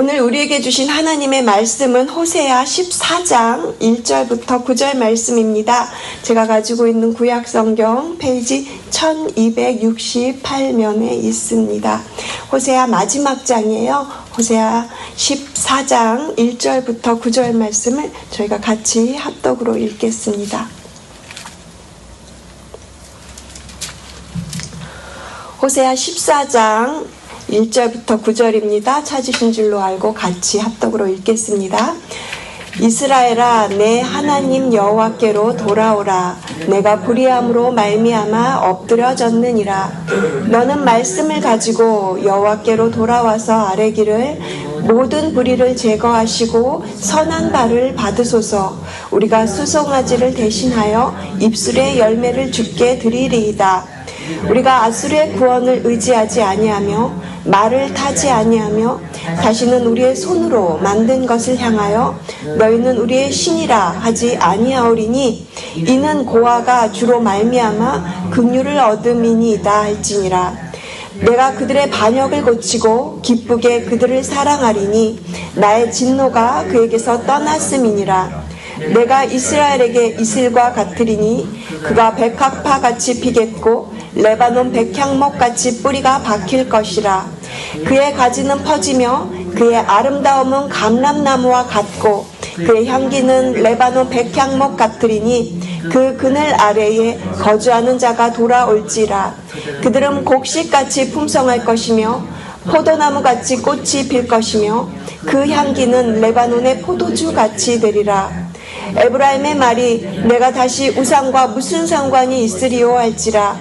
오늘 우리에게 주신 하나님의 말씀은 호세아 14장 1절부터 9절 말씀입니다. 제가 가지고 있는 구약성경 페이지 1268면에 있습니다. 호세아 마지막 장이에요. 호세아 14장 1절부터 9절 말씀을 저희가 같이 합독으로 읽겠습니다. 호세아 14장 1절부터 9절입니다. 찾으신 줄로 알고 같이 합독으로 읽겠습니다. 이스라엘아, 내 하나님 여호와께로 돌아오라. 내가 불의함으로 말미암아 엎드려졌느니라. 너는 말씀을 가지고 여호와께로 돌아와서 아뢰기를 모든 불의를 제거하시고 선한 발을 받으소서. 우리가 수송아지를 대신하여 입술의 열매를 주께 드리리이다. 우리가 아수르의 구원을 의지하지 아니하며 말을 타지 아니하며 다시는 우리의 손으로 만든 것을 향하여 너희는 우리의 신이라 하지 아니하오리니 이는 고아가 주로 말미암아 긍휼을 얻음이니이다 할지니라. 내가 그들의 반역을 고치고 기쁘게 그들을 사랑하리니 나의 진노가 그에게서 떠났음이니라. 내가 이스라엘에게 이슬과 같으리니 그가 백합화같이 피겠고 레바논 백향목같이 뿌리가 박힐 것이라. 그의 가지는 퍼지며 그의 아름다움은 감람나무와 같고 그의 향기는 레바논 백향목 같으리니 그 그늘 아래에 거주하는 자가 돌아올지라. 그들은 곡식같이 풍성할 것이며 포도나무같이 꽃이 필 것이며 그 향기는 레바논의 포도주같이 되리라. 에브라임의 말이 내가 다시 우상과 무슨 상관이 있으리요 할지라.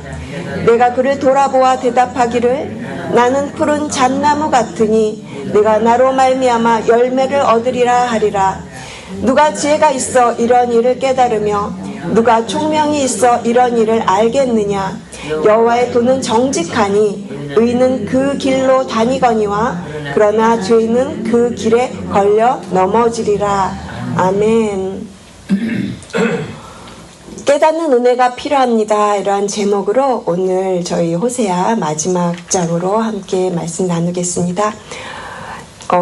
내가 그를 돌아보아 대답하기를 나는 푸른 잣나무 같으니 내가 나로 말미암아 열매를 얻으리라 하리라. 누가 지혜가 있어 이런 일을 깨달으며 누가 총명이 있어 이런 일을 알겠느냐. 여호와의 도는 정직하니 의인은 그 길로 다니거니와 그러나 죄인은 그 길에 걸려 넘어지리라. 아멘. 깨닫는 은혜가 필요합니다. 이러한 제목으로 오늘 저희 호세아 마지막 장으로 함께 말씀 나누겠습니다.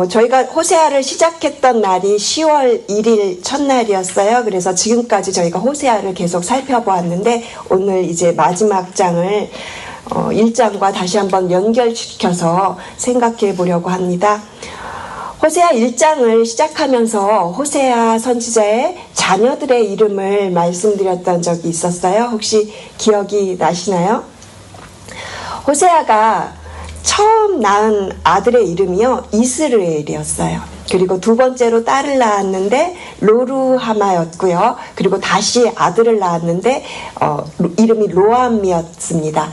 저희가 호세아를 시작했던 날이 10월 1일 첫날이었어요. 그래서 지금까지 저희가 호세아를 계속 살펴보았는데 오늘 이제 마지막 장을 1장과 다시 한번 연결시켜서 생각해 보려고 합니다. 호세아 1장을 시작하면서 호세아 선지자의 자녀들의 이름을 말씀드렸던 적이 있었어요. 혹시 기억이 나시나요? 호세아가 처음 낳은 아들의 이름이요 이스르엘이었어요. 그리고 두 번째로 딸을 낳았는데 로루하마였고요. 그리고 다시 아들을 낳았는데 이름이 로암이었습니다.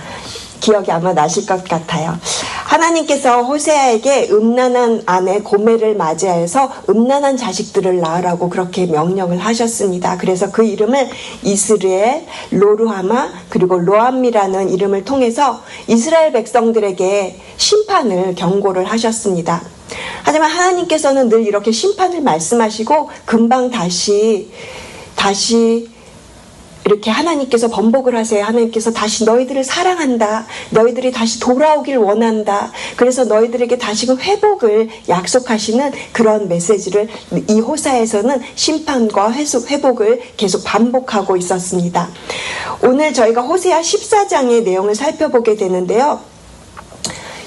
기억이 아마 나실 것 같아요. 하나님께서 호세아에게 음란한 아내 고멜을 맞이하여서 음란한 자식들을 낳으라고 그렇게 명령을 하셨습니다. 그래서 그 이름을 이스르엘, 로루하마, 그리고 로암이라는 이름을 통해서 이스라엘 백성들에게 심판을 경고를 하셨습니다. 하지만 하나님께서는 늘 이렇게 심판을 말씀하시고 금방 다시 이렇게 하나님께서 번복을 하세요. 하나님께서 다시 너희들을 사랑한다. 너희들이 다시 돌아오길 원한다. 그래서 너희들에게 다시금 회복을 약속하시는 그런 메시지를 이 호세아에서는 심판과 회복을 계속 반복하고 있었습니다. 오늘 저희가 호세아 14장의 내용을 살펴보게 되는데요.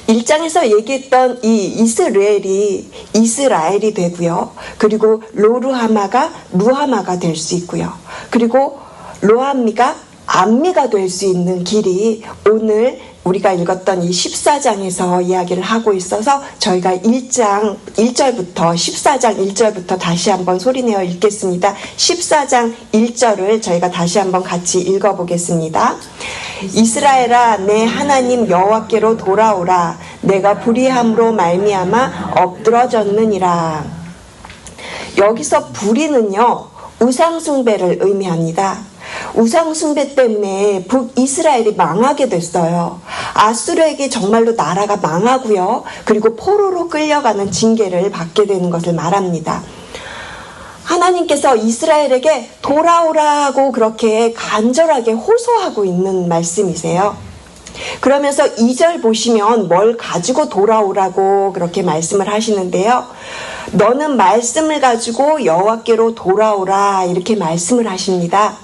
1장에서 얘기했던 이 이스라엘이 이스라엘이 되고요. 그리고 로루하마가 루하마가 될 수 있고요. 그리고 로암미가 암미가 될 수 있는 길이 오늘 우리가 읽었던 이 14장에서 이야기를 하고 있어서 저희가 1장 1절부터 14장 1절부터 다시 한번 소리내어 읽겠습니다. 14장 1절을 저희가 다시 한번 같이 읽어보겠습니다. 이스라엘아, 내 하나님 여호와께로 돌아오라. 내가 불의함으로 말미암아 엎드러졌느니라. 여기서 불의는요 우상숭배를 의미합니다. 우상숭배 때문에 북이스라엘이 망하게 됐어요. 아수르에게 정말로 나라가 망하고요. 그리고 포로로 끌려가는 징계를 받게 되는 것을 말합니다. 하나님께서 이스라엘에게 돌아오라고 그렇게 간절하게 호소하고 있는 말씀이세요. 그러면서 2절 보시면 뭘 가지고 돌아오라고 그렇게 말씀을 하시는데요. 너는 말씀을 가지고 여호와께로 돌아오라 이렇게 말씀을 하십니다.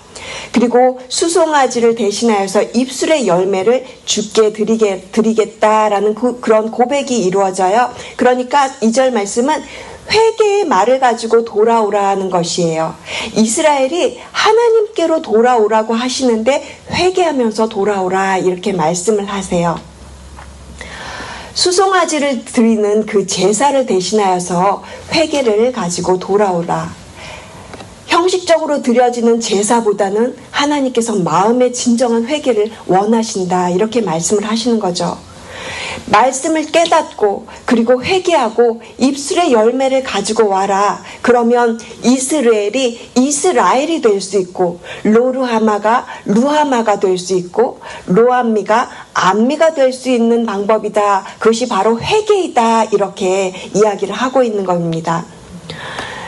그리고 수송아지를 대신하여서 입술의 열매를 주께 드리겠다라는 그런 고백이 이루어져요. 그러니까 2절 말씀은 회개의 말을 가지고 돌아오라는 것이에요. 이스라엘이 하나님께로 돌아오라고 하시는데 회개하면서 돌아오라 이렇게 말씀을 하세요. 수송아지를 드리는 그 제사를 대신하여서 회개를 가지고 돌아오라. 형식적으로 드려지는 제사보다는 하나님께서 마음의 진정한 회개를 원하신다 이렇게 말씀을 하시는 거죠. 말씀을 깨닫고 그리고 회개하고 입술의 열매를 가지고 와라. 그러면 이스라엘이 될 수 있고 로루하마가 루하마가 될 수 있고 로암미가 암미가 될 수 있는 방법이다. 그것이 바로 회개이다. 이렇게 이야기를 하고 있는 겁니다.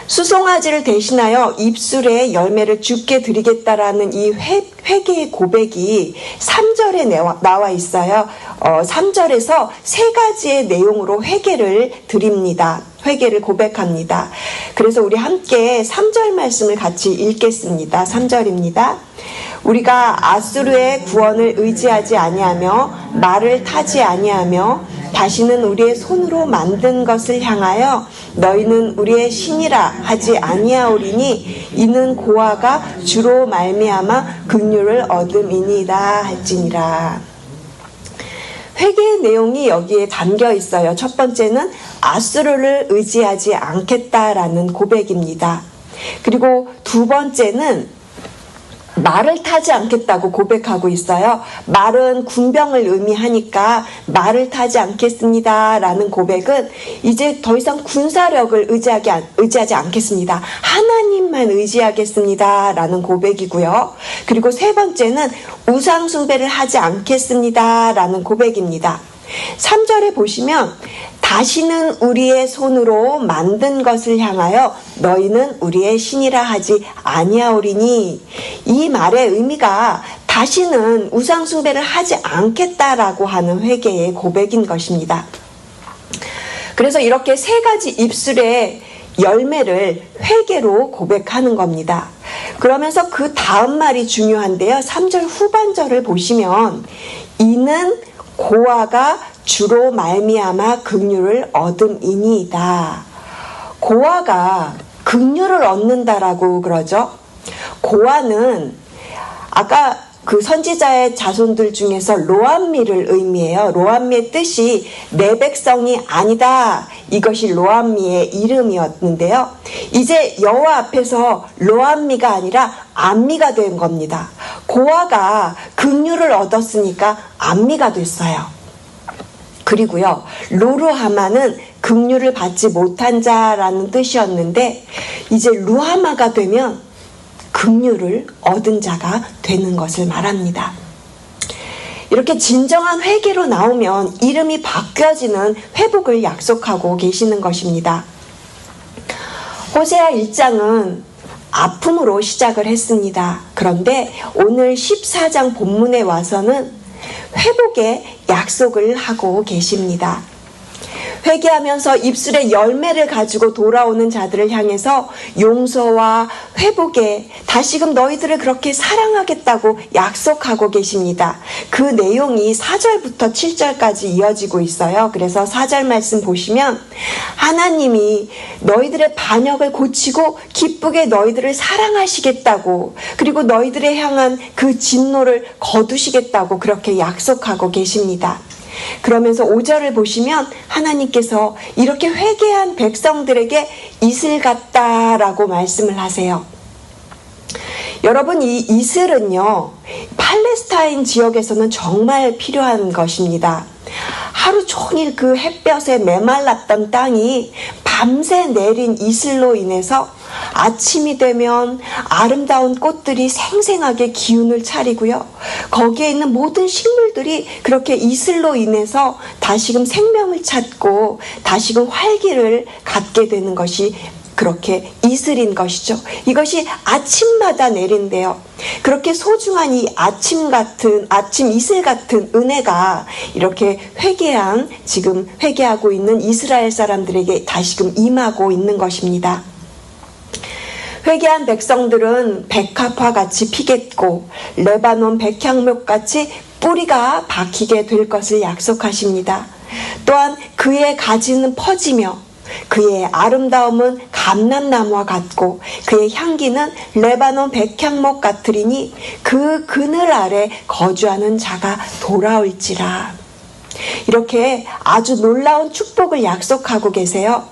수송아지를 대신하여 입술의 열매를 주께 드리겠다라는 이 회개의 고백이 3절에 나와 있어요. 3절에서 세 가지의 내용으로 회개를 드립니다. 회개를 고백합니다. 그래서 우리 함께 3절 말씀을 같이 읽겠습니다. 3절입니다. 우리가 아수르의 구원을 의지하지 아니하며 말을 타지 아니하며 다시는 우리의 손으로 만든 것을 향하여 너희는 우리의 신이라 하지 아니하오리니 이는 고아가 주로 말미암아 긍휼을 얻음이니이다 할지니라. 회개의 내용이 여기에 담겨 있어요. 첫 번째는 아수르를 의지하지 않겠다라는 고백입니다. 그리고 두 번째는 말을 타지 않겠다고 고백하고 있어요. 말은 군병을 의미하니까 말을 타지 않겠습니다 라는 고백은 이제 더 이상 군사력을 의지하지 않겠습니다. 하나님만 의지하겠습니다 라는 고백이고요. 그리고 세 번째는 우상 숭배를 하지 않겠습니다 라는 고백입니다. 3절에 보시면 다시는 우리의 손으로 만든 것을 향하여 너희는 우리의 신이라 하지 아니하오리니, 이 말의 의미가 다시는 우상 숭배를 하지 않겠다라고 하는 회개의 고백인 것입니다. 그래서 이렇게 세 가지 입술의 열매를 회개로 고백하는 겁니다. 그러면서 그 다음 말이 중요한데요. 3절 후반절을 보시면 이는 고아가 주로 말미암아 긍휼을 얻음이니이다. 고아가 긍휼을 얻는다라고 그러죠. 고아는 아까 그 선지자의 자손들 중에서 로암미를 의미해요. 로암미의 뜻이 내 백성이 아니다. 이것이 로암미의 이름이었는데요. 이제 여호와 앞에서 로암미가 아니라 암미가 된 겁니다. 고아가 긍휼을 얻었으니까 암미가 됐어요. 그리고요, 로루하마는 긍휼을 받지 못한 자라는 뜻이었는데 이제 루하마가 되면 긍휼을 얻은 자가 되는 것을 말합니다. 이렇게 진정한 회개로 나오면 이름이 바뀌어지는 회복을 약속하고 계시는 것입니다. 호세아 1장은 아픔으로 시작을 했습니다. 그런데 오늘 14장 본문에 와서는 회복의 약속을 하고 계십니다. 회개하면서 입술의 열매를 가지고 돌아오는 자들을 향해서 용서와 회복에 다시금 너희들을 그렇게 사랑하겠다고 약속하고 계십니다. 그 내용이 4절부터 7절까지 이어지고 있어요. 그래서 4절 말씀 보시면 하나님이 너희들의 반역을 고치고 기쁘게 너희들을 사랑하시겠다고, 그리고 너희들에 향한 그 진노를 거두시겠다고 그렇게 약속하고 계십니다. 그러면서 5절을 보시면 하나님께서 이렇게 회개한 백성들에게 이슬 같다라고 말씀을 하세요. 여러분, 이 이슬은요, 팔레스타인 지역에서는 정말 필요한 것입니다. 하루 종일 그 햇볕에 메말랐던 땅이 밤새 내린 이슬로 인해서 아침이 되면 아름다운 꽃들이 생생하게 기운을 차리고요. 거기에 있는 모든 식물들이 그렇게 이슬로 인해서 다시금 생명을 찾고 다시금 활기를 갖게 되는 것이 그렇게 이슬인 것이죠. 이것이 아침마다 내린대요. 그렇게 소중한 이 아침 이슬 같은 은혜가 이렇게 지금 회개하고 있는 이스라엘 사람들에게 다시금 임하고 있는 것입니다. 회개한 백성들은 백합화 같이 피겠고 레바논 백향목 같이 뿌리가 박히게 될 것을 약속하십니다. 또한 그의 가지는 퍼지며 그의 아름다움은 감람나무와 같고 그의 향기는 레바논 백향목 같으리니 그 그늘 아래 거주하는 자가 돌아올지라. 이렇게 아주 놀라운 축복을 약속하고 계세요.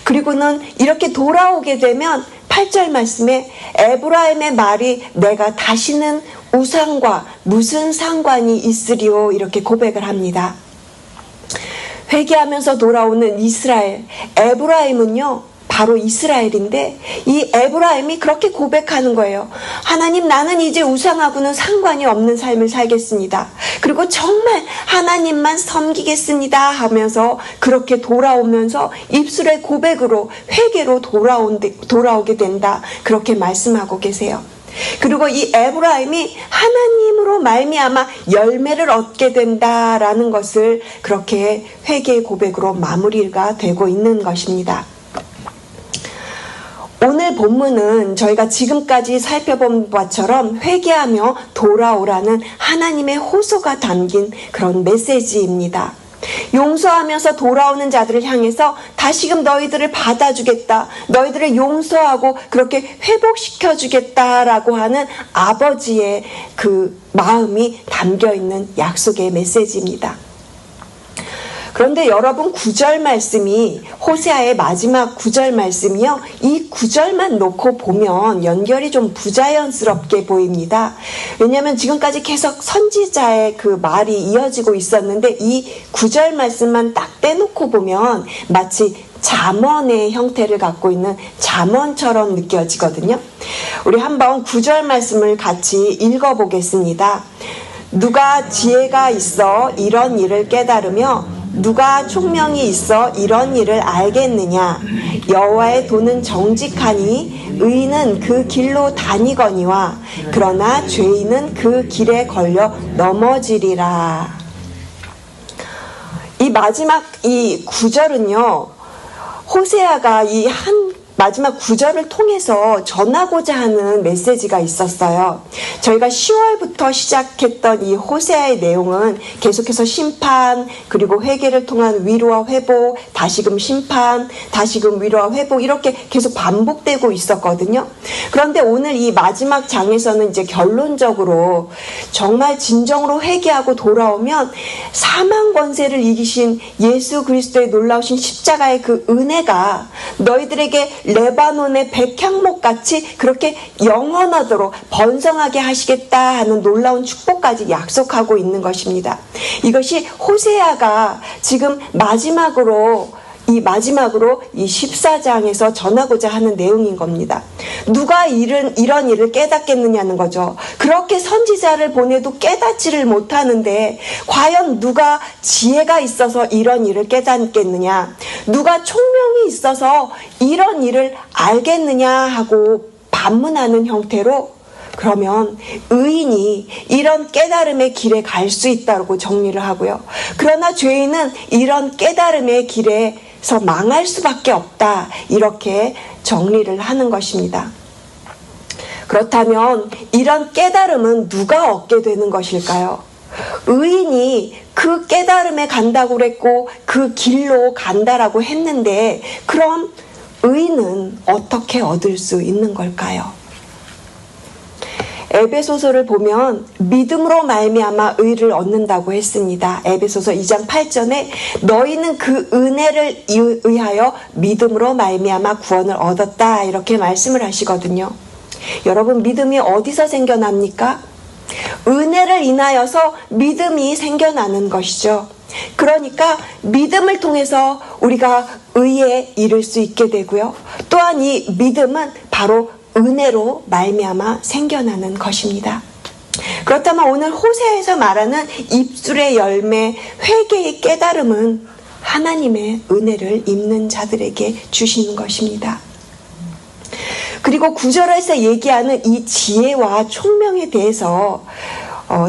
그리고는 이렇게 돌아오게 되면 8절 말씀에 에브라임의 말이 내가 다시는 우상과 무슨 상관이 있으리오 이렇게 고백을 합니다. 회개하면서 돌아오는 이스라엘, 에브라임은요 바로 이스라엘인데 이 에브라임이 그렇게 고백하는 거예요. 하나님, 나는 이제 우상하고는 상관이 없는 삶을 살겠습니다. 그리고 정말 하나님만 섬기겠습니다 하면서 그렇게 돌아오면서 입술의 고백으로 회개로 돌아오게 된다. 그렇게 말씀하고 계세요. 그리고 이 에브라임이 하나님으로 말미암아 열매를 얻게 된다라는 것을 그렇게 회개의 고백으로 마무리가 되고 있는 것입니다. 오늘 본문은 저희가 지금까지 살펴본 바처럼 회개하며 돌아오라는 하나님의 호소가 담긴 그런 메시지입니다. 용서하면서 돌아오는 자들을 향해서 다시금 너희들을 받아주겠다, 너희들을 용서하고 그렇게 회복시켜주겠다라고 하는 아버지의 그 마음이 담겨있는 약속의 메시지입니다. 그런데 여러분 9절 말씀이 호세아의 마지막 9절 말씀이요. 이 9절만 놓고 보면 연결이 좀 부자연스럽게 보입니다. 왜냐하면 지금까지 계속 선지자의 그 말이 이어지고 있었는데 이 9절 말씀만 딱 떼놓고 보면 마치 잠언의 형태를 갖고 있는 잠언처럼 느껴지거든요. 우리 한번 9절 말씀을 같이 읽어보겠습니다. 누가 지혜가 있어 이런 일을 깨달으며 누가 총명이 있어 이런 일을 알겠느냐. 여호와의 도는 정직하니 의인은 그 길로 다니거니와 그러나 죄인은 그 길에 걸려 넘어지리라. 이 마지막 이 9절은요. 호세아가 이 마지막 9절을 통해서 전하고자 하는 메시지가 있었어요. 저희가 10월부터 시작했던 이 호세아의 내용은 계속해서 심판, 그리고 회개를 통한 위로와 회복, 다시금 심판, 다시금 위로와 회복 이렇게 계속 반복되고 있었거든요. 그런데 오늘 이 마지막 장에서는 이제 결론적으로 정말 진정으로 회개하고 돌아오면 사망 권세를 이기신 예수 그리스도의 놀라우신 십자가의 그 은혜가 너희들에게 레바논의 백향목같이 그렇게 영원하도록 번성하게 하시겠다 하는 놀라운 축복까지 약속하고 있는 것입니다. 이것이 호세아가 지금 마지막으로 이 14장에서 전하고자 하는 내용인 겁니다. 누가 이런 일을 깨닫겠느냐는 거죠. 그렇게 선지자를 보내도 깨닫지를 못하는데 과연 누가 지혜가 있어서 이런 일을 깨닫겠느냐, 누가 총명이 있어서 이런 일을 알겠느냐 하고 반문하는 형태로 그러면 의인이 이런 깨달음의 길에 갈 수 있다고 정리를 하고요. 그러나 죄인은 이런 깨달음의 길에서 망할 수밖에 없다. 이렇게 정리를 하는 것입니다. 그렇다면 이런 깨달음은 누가 얻게 되는 것일까요? 의인이 그 깨달음에 간다고 그랬고 그 길로 간다라고 했는데 그럼 의인은 어떻게 얻을 수 있는 걸까요? 에베소서를 보면 믿음으로 말미암아 의를 얻는다고 했습니다. 에베소서 2장 8절에 너희는 그 은혜를 의하여 믿음으로 말미암아 구원을 얻었다 이렇게 말씀을 하시거든요. 여러분, 믿음이 어디서 생겨납니까? 은혜를 인하여서 믿음이 생겨나는 것이죠. 그러니까 믿음을 통해서 우리가 의에 이를 수 있게 되고요. 또한 이 믿음은 바로 은혜로 말미암아 생겨나는 것입니다. 그렇다면 오늘 호세아에서 말하는 입술의 열매, 회개의 깨달음은 하나님의 은혜를 입는 자들에게 주시는 것입니다. 그리고 구절에서 얘기하는 이 지혜와 총명에 대해서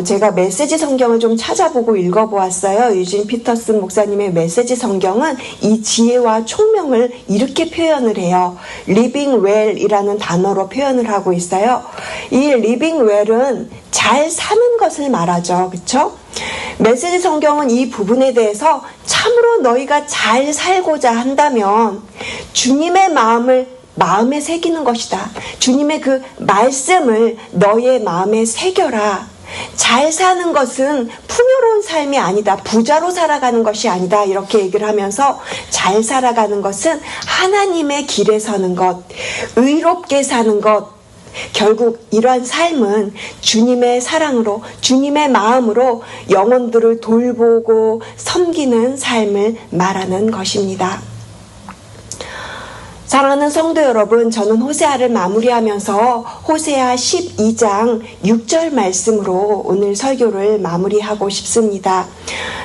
제가 메시지 성경을 좀 찾아보고 읽어보았어요. 유진 피터슨 목사님의 메시지 성경은 이 지혜와 총명을 이렇게 표현을 해요. living well이라는 단어로 표현을 하고 있어요. 이 living well은 잘 사는 것을 말하죠. 그렇죠? 메시지 성경은 이 부분에 대해서 참으로 너희가 잘 살고자 한다면 주님의 마음에 새기는 것이다. 주님의 그 말씀을 너의 마음에 새겨라. 잘 사는 것은 풍요로운 삶이 아니다. 부자로 살아가는 것이 아니다. 이렇게 얘기를 하면서 잘 살아가는 것은 하나님의 길에 서는 것, 의롭게 사는 것, 결국 이러한 삶은 주님의 사랑으로, 주님의 마음으로 영혼들을 돌보고 섬기는 삶을 말하는 것입니다. 사랑하는 성도 여러분, 저는 호세아를 마무리하면서 호세아 12장 6절 말씀으로 오늘 설교를 마무리하고 싶습니다.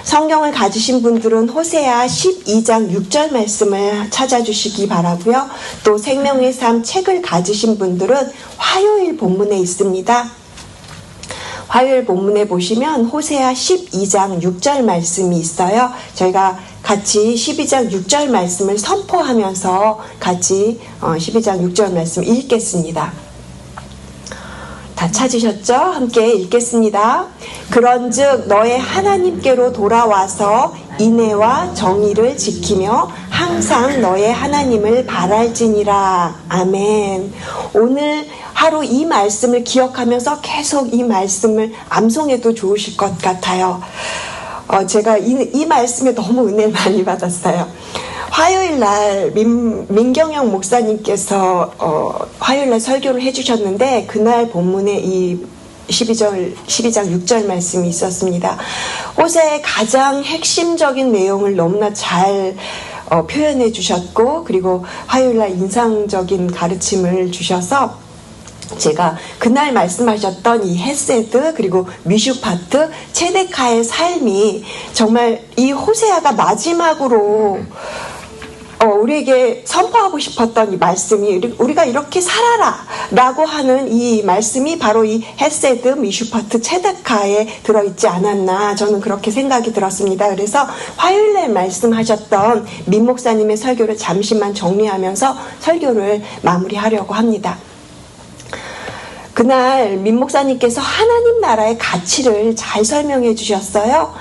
성경을 가지신 분들은 호세아 12장 6절 말씀을 찾아주시기 바라고요. 또 생명의 삶 책을 가지신 분들은 화요일 본문에 있습니다. 화요일 본문에 보시면 호세아 12장 6절 말씀이 있어요. 저희가 같이 12장 6절 말씀을 선포하면서 같이 12장 6절 말씀 읽겠습니다. 다 찾으셨죠? 함께 읽겠습니다. 그런즉 너의 하나님께로 돌아와서 인애와 정의를 지키며 항상 너의 하나님을 바랄지니라. 아멘. 오늘 하루 이 말씀을 기억하면서 계속 이 말씀을 암송해도 좋으실 것 같아요. 제가 이 말씀에 너무 은혜를 많이 받았어요. 화요일날 민경영 목사님께서 화요일날 설교를 해주셨는데 그날 본문에 이 12장 6절 말씀이 있었습니다. 호세아의 가장 핵심적인 내용을 너무나 잘 표현해 주셨고, 그리고 화요일날 인상적인 가르침을 주셔서 제가 그날 말씀하셨던 이 헤세드 그리고 미슈파트 체데카의 삶이 정말 이 호세아가 마지막으로 우리에게 선포하고 싶었던 이 말씀이 우리가 이렇게 살아라 라고 하는 이 말씀이 바로 이 헤세드 미슈파트 체데카에 들어있지 않았나, 저는 그렇게 생각이 들었습니다. 그래서 화요일날 말씀하셨던 민 목사님의 설교를 잠시만 정리하면서 설교를 마무리하려고 합니다. 그날 민 목사님께서 하나님 나라의 가치를 잘 설명해 주셨어요.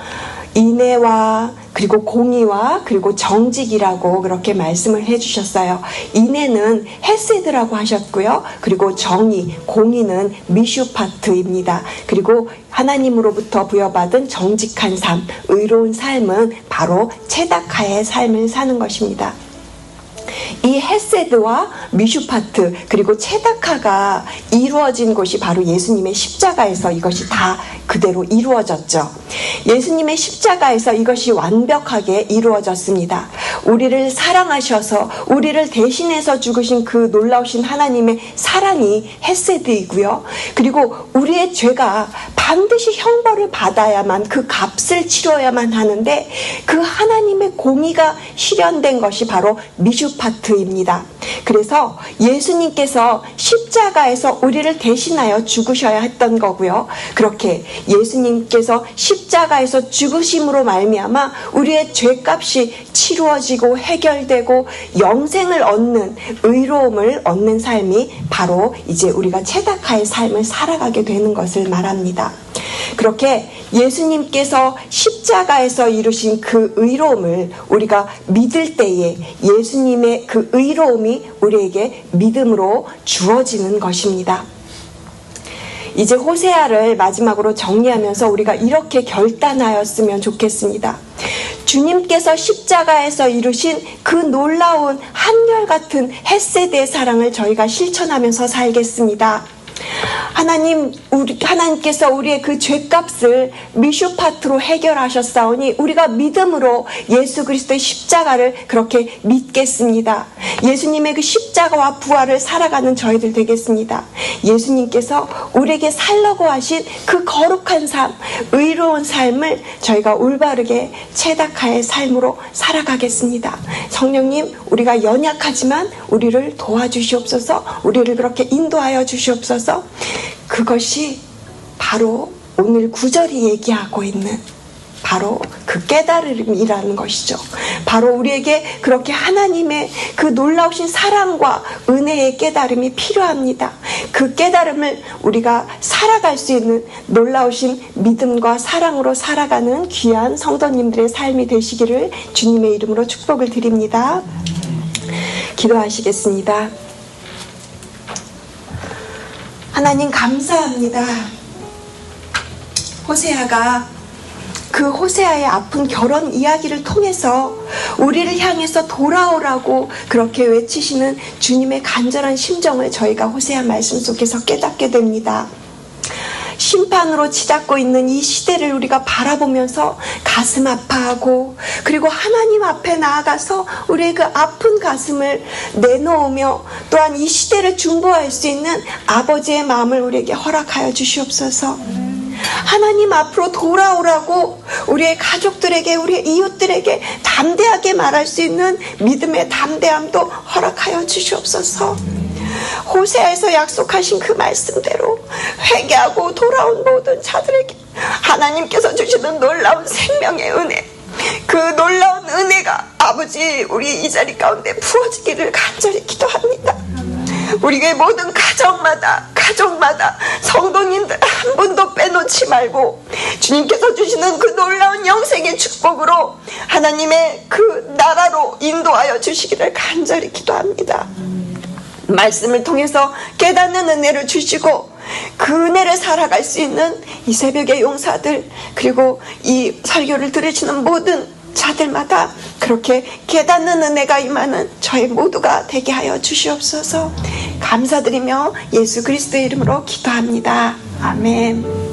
인애와 그리고 공의와 그리고 정직이라고 그렇게 말씀을 해주셨어요. 인애는 헤세드라고 하셨고요. 그리고 정의, 공의는 미슈파트입니다. 그리고 하나님으로부터 부여받은 정직한 삶, 의로운 삶은 바로 체다카의 삶을 사는 것입니다. 이 헤세드와 미슈파트 그리고 체다카가 이루어진 곳이 바로 예수님의 십자가에서 이것이 다 그대로 이루어졌죠. 예수님의 십자가에서 이것이 완벽하게 이루어졌습니다. 우리를 사랑하셔서 우리를 대신해서 죽으신 그 놀라우신 하나님의 사랑이 헤세드이고요. 그리고 우리의 죄가 반드시 형벌을 받아야만, 그 값을 치러야만 하는데 그 하나님의 공의가 실현된 것이 바로 미슈파트입니다. 그래서 예수님께서 십자가에서 우리를 대신하여 죽으셔야 했던 거고요. 그렇게 예수님께서 십자가에서 죽으심으로 말미암아 우리의 죄값이 치루어지고 해결되고 영생을 얻는, 의로움을 얻는 삶이 바로 이제 우리가 체다카의 삶을 살아가게 되는 것을 말합니다. 그렇게 예수님께서 십자가에서 이루신 그 의로움을 우리가 믿을 때에 예수님의 그 의로움이 우리에게 믿음으로 주어지는 것입니다. 이제 호세아를 마지막으로 정리하면서 우리가 이렇게 결단하였으면 좋겠습니다. 주님께서 십자가에서 이루신 그 놀라운 한결같은 헤세드의 사랑을 저희가 실천하면서 살겠습니다. 하나님께서 우리의 그 죄값을 미슈파트로 해결하셨사오니 우리가 믿음으로 예수 그리스도의 십자가를 그렇게 믿겠습니다. 예수님의 그 십자가와 부활을 살아가는 저희들 되겠습니다. 예수님께서 우리에게 살라고 하신 그 거룩한 삶, 의로운 삶을 저희가 올바르게 체닥하의 삶으로 살아가겠습니다. 성령님, 우리가 연약하지만 우리를 도와주시옵소서, 우리를 그렇게 인도하여 주시옵소서. 그것이 바로 오늘 구절이 얘기하고 있는 바로 그 깨달음이라는 것이죠. 바로 우리에게 그렇게 하나님의 그 놀라우신 사랑과 은혜의 깨달음이 필요합니다. 그 깨달음을 우리가 살아갈 수 있는 놀라우신 믿음과 사랑으로 살아가는 귀한 성도님들의 삶이 되시기를 주님의 이름으로 축복을 드립니다. 기도하시겠습니다. 하나님 감사합니다. 호세아가 그 호세아의 아픈 결혼 이야기를 통해서 우리를 향해서 돌아오라고 그렇게 외치시는 주님의 간절한 심정을 저희가 호세아 말씀 속에서 깨닫게 됩니다. 심판으로 치닫고 있는 이 시대를 우리가 바라보면서 가슴 아파하고, 그리고 하나님 앞에 나아가서 우리의 그 아픈 가슴을 내놓으며 또한 이 시대를 중보할 수 있는 아버지의 마음을 우리에게 허락하여 주시옵소서. 하나님 앞으로 돌아오라고 우리의 가족들에게, 우리의 이웃들에게 담대하게 말할 수 있는 믿음의 담대함도 허락하여 주시옵소서. 호세아에서 약속하신 그 말씀대로 회개하고 돌아온 모든 자들에게 하나님께서 주시는 놀라운 생명의 은혜, 그 놀라운 은혜가 아버지 우리 이 자리 가운데 부어지기를 간절히 기도합니다. 우리의 모든 가정마다 성도님들 한 분도 빼놓지 말고 주님께서 주시는 그 놀라운 영생의 축복으로 하나님의 그 나라로 인도하여 주시기를 간절히 기도합니다. 말씀을 통해서 깨닫는 은혜를 주시고 그 은혜를 살아갈 수 있는 이 새벽의 용사들, 그리고 이 설교를 들으시는 모든 자들마다 그렇게 깨닫는 은혜가 임하는 저희 모두가 되게 하여 주시옵소서. 감사드리며 예수 그리스도의 이름으로 기도합니다. 아멘.